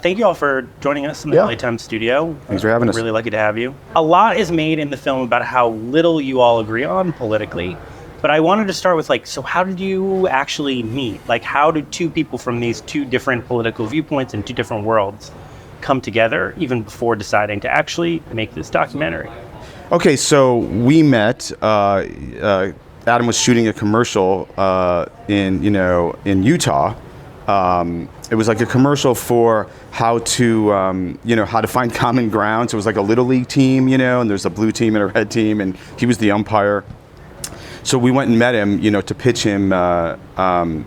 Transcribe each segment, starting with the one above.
Thank you all for joining us in the Playtime studio. Thanks for having us. Really lucky to have you. A lot is made in the film about how little you all agree on politically, but I wanted to start with so how did you actually meet? How did two people from these two different political viewpoints and two different worlds come together even before deciding to actually make this documentary? Okay, so we met. Adam was shooting a commercial in Utah. It was like a commercial for how to how to find common ground. So it was like a little league team, and there's a blue team and a red team, and he was the umpire. So we went and met him, to pitch him doing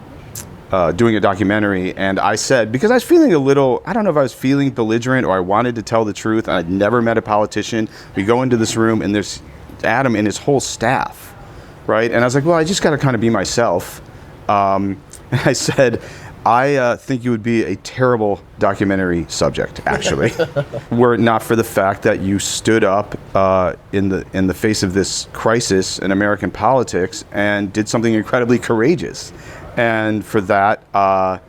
a documentary. And I said, because I was feeling I don't know if I was feeling belligerent or I wanted to tell the truth. I'd never met a politician. We go into this room and there's Adam and his whole staff, right? And I was like, well, I just got to kind of be myself. I said, I think you would be a terrible documentary subject, actually, were it not for the fact that you stood up in the face of this crisis in American politics and did something incredibly courageous. And for that, I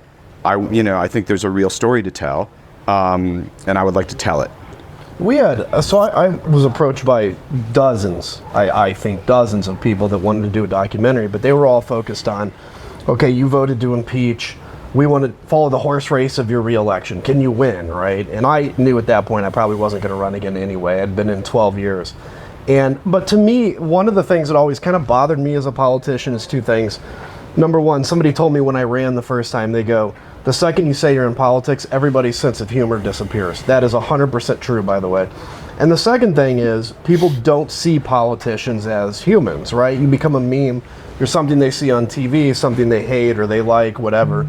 think there's a real story to tell, and I would like to tell it. I was approached by dozens of people that wanted to do a documentary, but they were all focused on, okay, you voted to impeach. We want to follow the horse race of your reelection. Can you win, right? And I knew at that point I probably wasn't going to run again anyway. I'd been in 12 years. But to me, one of the things that always kind of bothered me as a politician is two things. Number one, somebody told me when I ran the first time, they go, the second you say you're in politics, everybody's sense of humor disappears. That is 100% true, by the way. And the second thing is, people don't see politicians as humans, right? You become a meme. You're something they see on TV, something they hate or they like, whatever.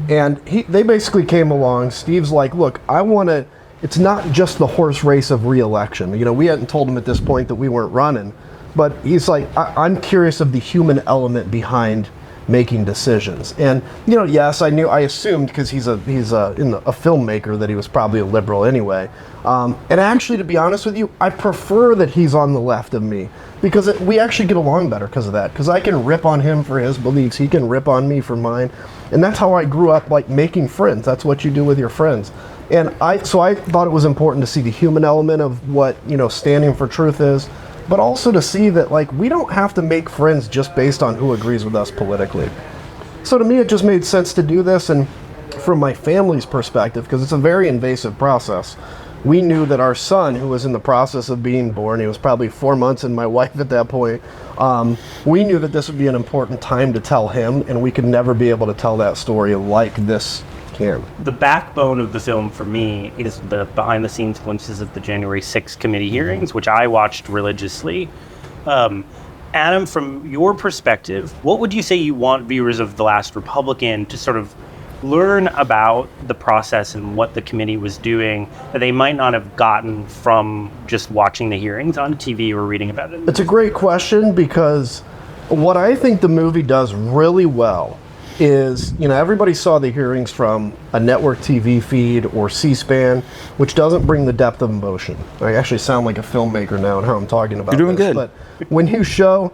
And they basically came along. Steve's like, look, it's not just the horse race of re-election. We hadn't told him at this point that we weren't running. But he's like, I'm curious of the human element behind making decisions. And, yes, I assumed, because he's a filmmaker, that he was probably a liberal anyway. And actually, to be honest with you, I prefer that he's on the left of me, because we actually get along better because of that. Because I can rip on him for his beliefs, he can rip on me for mine. And that's how I grew up, making friends. That's what you do with your friends. And I thought it was important to see the human element of what, standing for truth is, but also to see that, we don't have to make friends just based on who agrees with us politically. So to me, it just made sense to do this. And from my family's perspective, because it's a very invasive process, we knew that our son, who was in the process of being born, he was probably 4 months, and my wife at that point, we knew that this would be an important time to tell him, and we could never be able to tell that story like this can. The backbone of the film for me is the behind-the-scenes glimpses of the January 6th committee hearings, which I watched religiously. Adam, from your perspective, what would you say you want viewers of The Last Republican to sort of learn about the process and what the committee was doing that they might not have gotten from just watching the hearings on TV or reading about it? It's a great question, because what I think the movie does really well is, everybody saw the hearings from a network TV feed or C-SPAN, which doesn't bring the depth of emotion. I actually sound like a filmmaker now in how I'm talking about You're doing this. good. But when you show,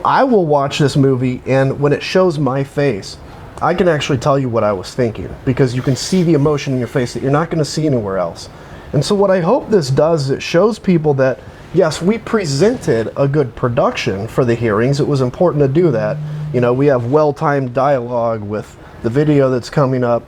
I will watch this movie, and when it shows my face, I can actually tell you what I was thinking, because you can see the emotion in your face that you're not going to see anywhere else. And so what I hope this does is it shows people that, yes, we presented a good production for the hearings. It was important to do that. We have well-timed dialogue with the video that's coming up.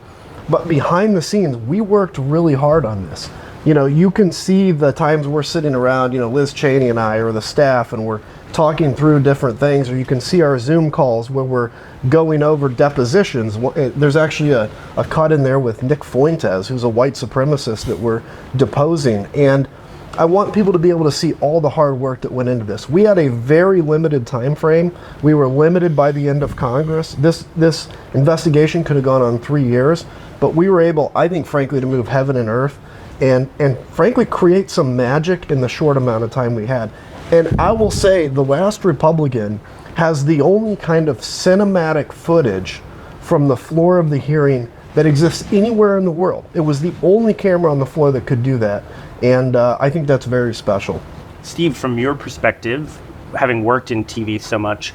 But behind the scenes, we worked really hard on this. You can see the times we're sitting around, Liz Cheney and I, or the staff, and we're talking through different things, or you can see our Zoom calls where we're going over depositions. There's actually a cut in there with Nick Fuentes, who's a white supremacist that we're deposing. And I want people to be able to see all the hard work that went into this. We had a very limited time frame. We were limited by the end of Congress. This investigation could have gone on 3 years, but we were able, I think, frankly, to move heaven and earth and frankly create some magic in the short amount of time we had. And I will say, The Last Republican has the only kind of cinematic footage from the floor of the hearing that exists anywhere in the world. It was the only camera on the floor that could do that. And I think that's very special. Steve, from your perspective, having worked in TV so much,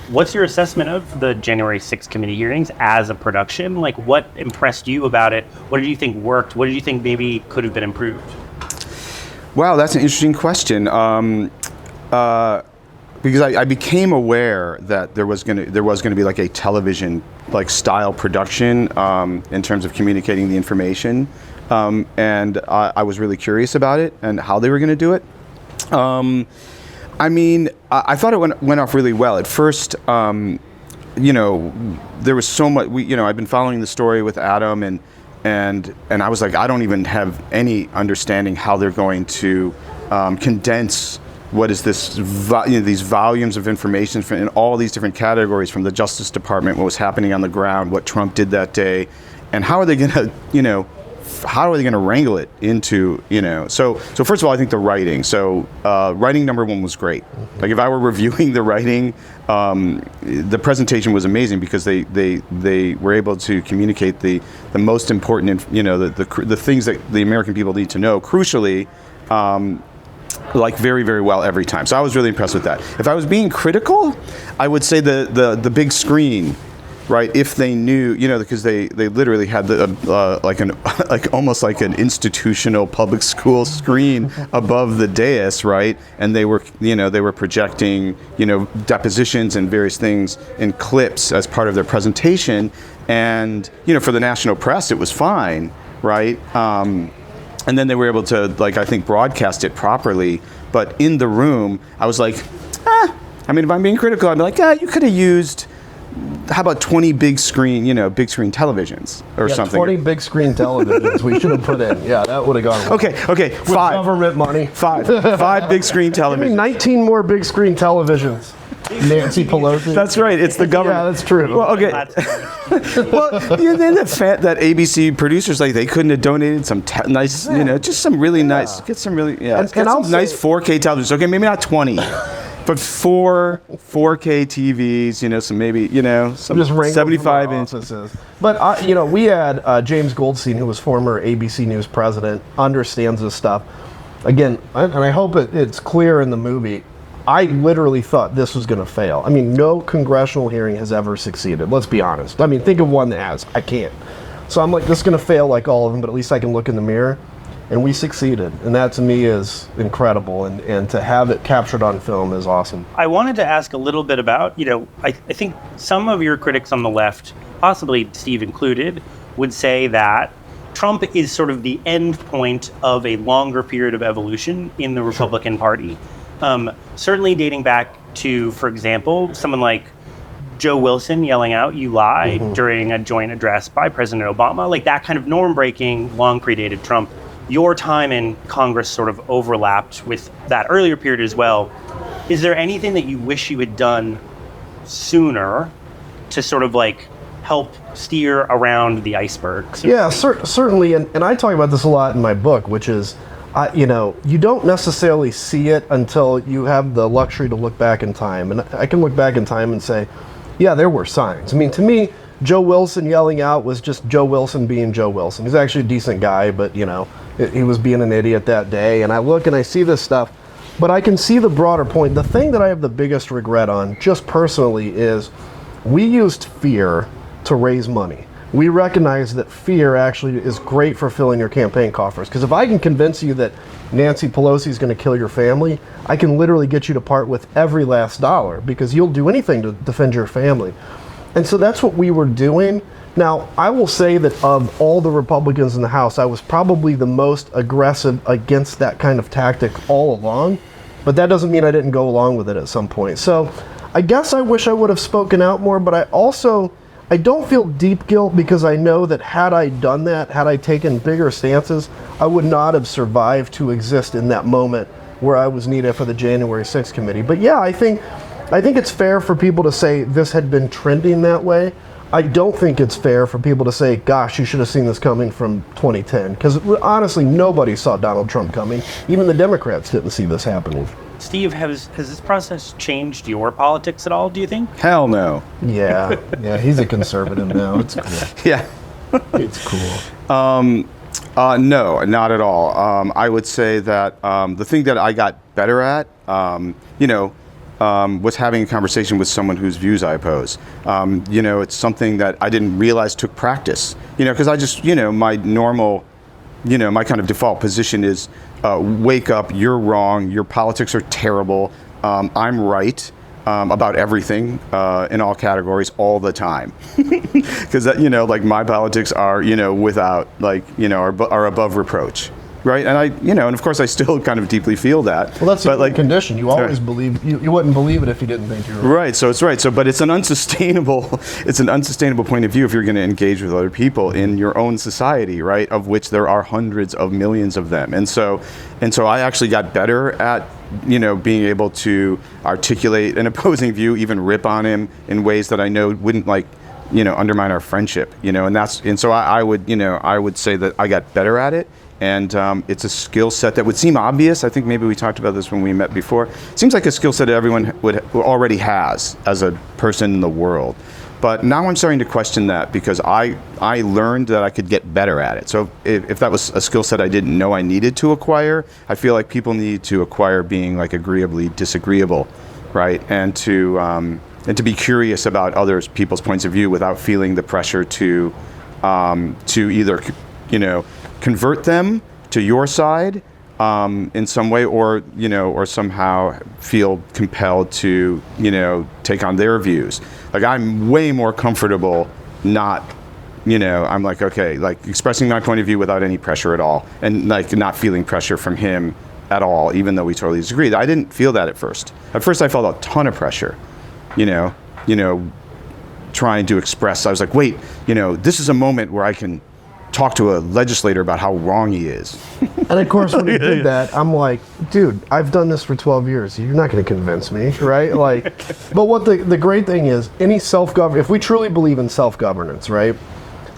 What's your assessment of the January 6th committee hearings as a production? Like, what impressed you about it? What did you think worked? What did you think maybe could have been improved? Wow, that's an interesting question. Because I became aware that there was gonna be like a television like style production in terms of communicating the information, and I was really curious about it and how they were gonna do it. I mean, I thought it went off really well. At first, you know, there was so much. I've been following the story with Adam, and I was like, I don't even have any understanding how they're going to condense what is this, these volumes of information in all these different categories, from the Justice Department, what was happening on the ground, what Trump did that day, and how are they going to, how are they going to wrangle it into, So first of all, I think the writing. So writing number one was great. Like if I were reviewing the writing, the presentation was amazing because they were able to communicate the most important, the things that the American people need to know. Crucially, like very, very well every time. So I was really impressed with that. If I was being critical, I would say the big screen, right? If they knew, because they literally had almost like an institutional public school screen above the dais, right? And they were projecting, depositions and various things in clips as part of their presentation. And, for the national press, it was fine, right? And then they were able to, I think, broadcast it properly. But in the room, I was like, if I'm being critical, I'd be like, you could have used, how about 20 big screen televisions or something? 20 big screen televisions we should have put in. Yeah, that would have gone well. Okay, With 5. government money. 5 big screen Give me televisions. 19 more big screen televisions. Nancy Pelosi. That's right. It's the government. Yeah, that's true. Well, okay. Then that ABC producers, they couldn't have donated some nice, just some really nice, get some really, And get I'll some nice 4K televisions. Okay, maybe not 20, but 4K TVs. Some maybe, some Just 75 inch. offices. But we had James Goldstein, who was former ABC News president, understands this stuff. Again, and I hope it's clear in the movie. I literally thought this was going to fail. No congressional hearing has ever succeeded. Let's be honest. Think of one that has. I can't. So I'm like, this is going to fail like all of them, but at least I can look in the mirror. And we succeeded. And that to me is incredible. And to have it captured on film is awesome. I wanted to ask a little bit about, I think some of your critics on the left, possibly Steve included, would say that Trump is sort of the end point of a longer period of evolution in the Republican Party. Certainly dating back to, for example, someone like Joe Wilson yelling out, "You lie," during a joint address by President Obama, like that kind of norm-breaking, long predated Trump. Your time in Congress sort of overlapped with that earlier period as well. Is there anything that you wish you had done sooner to sort of help steer around the iceberg? Yeah, certainly. And I talk about this a lot in my book, which is, you don't necessarily see it until you have the luxury to look back in time. And I can look back in time and say, yeah, there were signs. To me, Joe Wilson yelling out was just Joe Wilson being Joe Wilson. He's actually a decent guy, but, he was being an idiot that day. And I look and I see this stuff, but I can see the broader point. The thing that I have the biggest regret on, just personally, is we used fear to raise money. We recognize that fear actually is great for filling your campaign coffers. Because if I can convince you that Nancy Pelosi is going to kill your family, I can literally get you to part with every last dollar because you'll do anything to defend your family. And so that's what we were doing. Now, I will say that of all the Republicans in the House, I was probably the most aggressive against that kind of tactic all along. But that doesn't mean I didn't go along with it at some point. So I guess I wish I would have spoken out more, but I don't feel deep guilt because I know that had I done that, had I taken bigger stances, I would not have survived to exist in that moment where I was needed for the January 6th committee. But yeah, I think it's fair for people to say this had been trending that way. I don't think it's fair for people to say, gosh, you should have seen this coming from 2010. Because honestly, nobody saw Donald Trump coming. Even the Democrats didn't see this happening. Steve, has this process changed your politics at all, do you think? Hell no. Yeah, he's a conservative now. It's cool. Yeah. It's cool. No, not at all. I would say that the thing that I got better at, was having a conversation with someone whose views I oppose. It's something that I didn't realize took practice. Because I just, my normal, my kind of default position is wake up, you're wrong, your politics are terrible, I'm right about everything in all categories all the time. Because, like my politics are, without, like, are above reproach. Right, and and of course I still kind of deeply feel that. Well, that's a condition. You always believe. You wouldn't believe it if you didn't think you were right. Right. So it's right. So, but it's an unsustainable. It's an unsustainable point of view if you're going to engage with other people in your own society, right? Of which there are hundreds of millions of them. And so I actually got better at being able to articulate an opposing view, even rip on him in ways that I know wouldn't undermine our friendship. And so I would say that I got better at it. And it's a skill set that would seem obvious. I think maybe we talked about this when we met before. It seems like a skill set that everyone already has as a person in the world. But now I'm starting to question that because I learned that I could get better at it. So if that was a skill set I didn't know I needed to acquire, I feel like people need to acquire being like agreeably disagreeable, right? And to be curious about people's points of view without feeling the pressure to either convert them to your side in some way, or somehow feel compelled to take on their views. Like I'm way more comfortable not, I'm like, okay, like expressing my point of view without any pressure at all, and like not feeling pressure from him at all, even though we totally disagreed. I didn't feel that at first. At first I felt a ton of pressure, trying to express. I was like, wait, this is a moment where I can talk to a legislator about how wrong he is. And of course, when he did that, I'm like, dude, I've done this for 12 years. You're not going to convince me, right? Like, but what the great thing is, any if we truly believe in self-governance, right?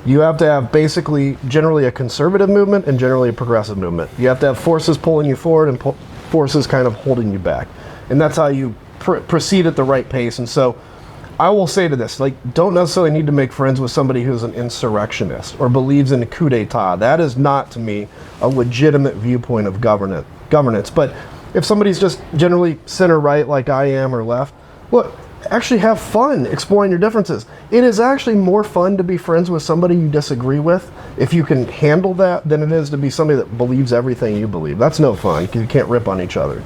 You have to have basically generally a conservative movement and generally a progressive movement. You have to have forces pulling you forward and forces kind of holding you back. And that's how you proceed at the right pace. And so I will say to this, like, don't necessarily need to make friends with somebody who's an insurrectionist or believes in a coup d'etat. That is not, to me, a legitimate viewpoint of governance. But if somebody's just generally center-right like I am or left, look, actually have fun exploring your differences. It is actually more fun to be friends with somebody you disagree with if you can handle that than it is to be somebody that believes everything you believe. That's no fun because you can't rip on each other.